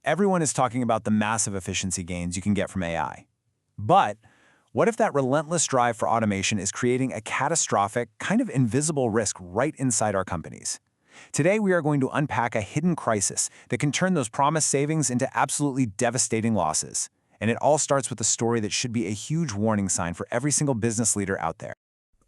Everyone is talking about the massive efficiency gains you can get from AI. But what if that relentless drive for automation is creating a catastrophic, kind of invisible risk right inside our companies? Today, we are going to unpack a hidden crisis that can turn those promised savings into absolutely devastating losses. And it all starts with a story that should be a huge warning sign for every single business leader out there.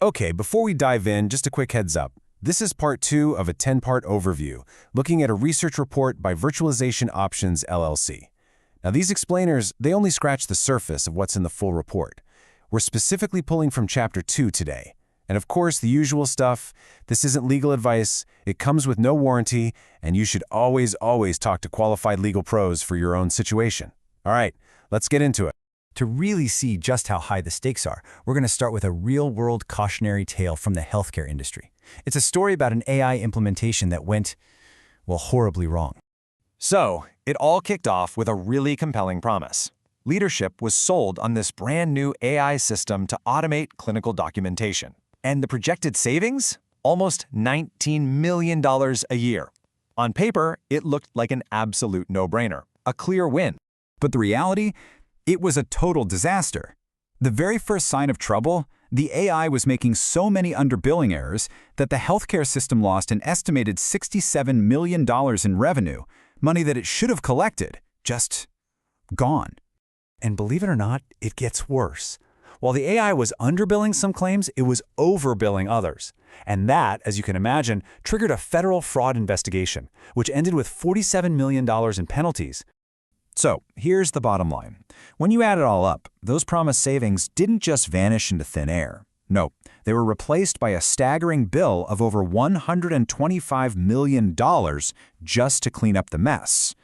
Okay, before we dive in, just a quick heads up. This is part 2 of a 10-part overview, looking at a research report by Virtualization Options LLC. Now, these explainers, they only scratch the surface of what's in the full report. We're specifically pulling from Chapter 2 today. And of course, the usual stuff, this isn't legal advice, it comes with no warranty, and you should always talk to qualified legal pros for your own situation. All right, let's get into it. To really see just how high the stakes are, we're going to start with a real-world cautionary tale from the healthcare industry. It's a story about an AI implementation that went, well, horribly wrong. So, it all kicked off with a really compelling promise. Leadership was sold on this brand new AI system to automate clinical documentation. And the projected savings? Almost $19 million a year. On paper, it looked like an absolute no-brainer, a clear win. But the reality? It was a total disaster. The very first sign of trouble, the AI was making so many underbilling errors that the healthcare system lost an estimated $67 million in revenue, money that it should have collected, just gone. And believe it or not, it gets worse. While the AI was underbilling some claims, it was overbilling others. And that, as you can imagine, triggered a federal fraud investigation, which ended with $47 million in penalties. So, here's the bottom line. When you add it all up, those promised savings didn't just vanish into thin air. No, they were replaced by a staggering bill of over $125 million just to clean up the mess.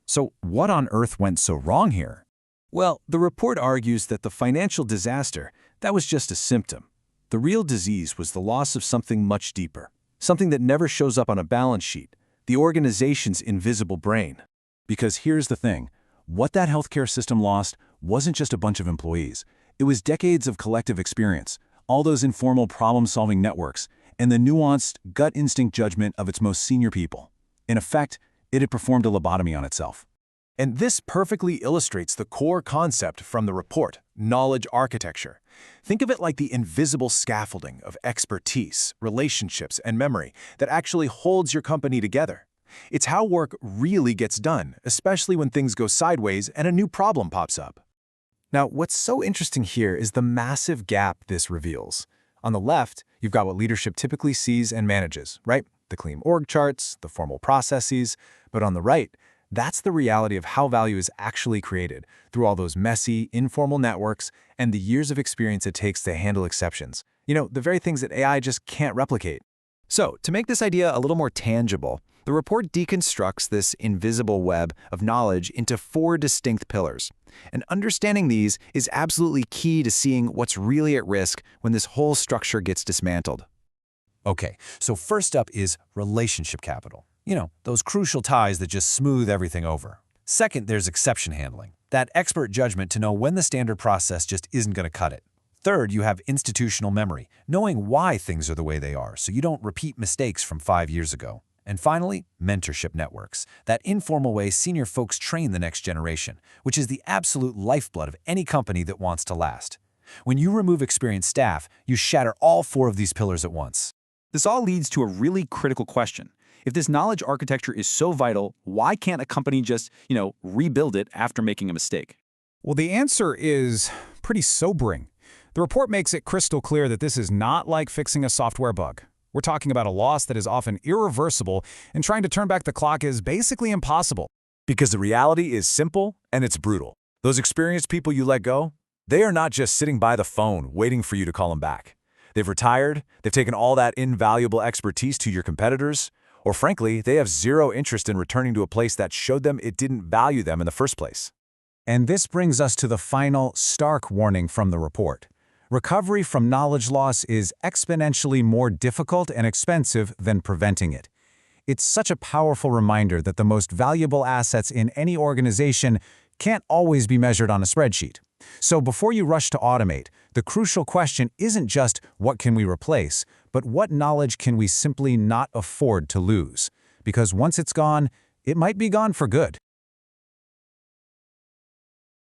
So, what on earth went so wrong here? Well, the report argues that the financial disaster, that was just a symptom. The real disease was the loss of something much deeper, something that never shows up on a balance sheet, the organization's invisible brain. Because here's the thing. What that healthcare system lost wasn't just a bunch of employees. It was decades of collective experience, all those informal problem-solving networks, and the nuanced, gut instinct judgment of its most senior people. In effect, it had performed a lobotomy on itself. And this perfectly illustrates the core concept from the report, knowledge architecture. Think of it like the invisible scaffolding of expertise, relationships, and memory that actually holds your company together. It's how work really gets done, especially when things go sideways and a new problem pops up. Now, what's so interesting here is the massive gap this reveals. On the left, you've got what leadership typically sees and manages, right? The clean org charts, the formal processes. But on the right, that's the reality of how value is actually created through all those messy, informal networks and the years of experience it takes to handle exceptions. The very things that AI just can't replicate. So, to make this idea a little more tangible, the report deconstructs this invisible web of knowledge into 4 distinct pillars. And understanding these is absolutely key to seeing what's really at risk when this whole structure gets dismantled. Okay, so first up is relationship capital. Those crucial ties that just smooth everything over. Second, there's exception handling, that expert judgment to know when the standard process just isn't going to cut it. Third, you have institutional memory, knowing why things are the way they are so you don't repeat mistakes from 5 years ago. And finally, mentorship networks, that informal way senior folks train the next generation, which is the absolute lifeblood of any company that wants to last. When you remove experienced staff, you shatter all 4 of these pillars at once. This all leads to a really critical question. If this knowledge architecture is so vital, why can't a company just, rebuild it after making a mistake? Well, the answer is pretty sobering. The report makes it crystal clear that this is not like fixing a software bug. We're talking about a loss that is often irreversible, and trying to turn back the clock is basically impossible. Because the reality is simple and it's brutal. Those experienced people you let go, they are not just sitting by the phone waiting for you to call them back. They've retired, they've taken all that invaluable expertise to your competitors, or frankly, they have zero interest in returning to a place that showed them it didn't value them in the first place. And this brings us to the final, stark warning from the report. Recovery from knowledge loss is exponentially more difficult and expensive than preventing it. It's such a powerful reminder that the most valuable assets in any organization can't always be measured on a spreadsheet. So before you rush to automate, the crucial question isn't just what can we replace, but what knowledge can we simply not afford to lose? Because once it's gone, it might be gone for good.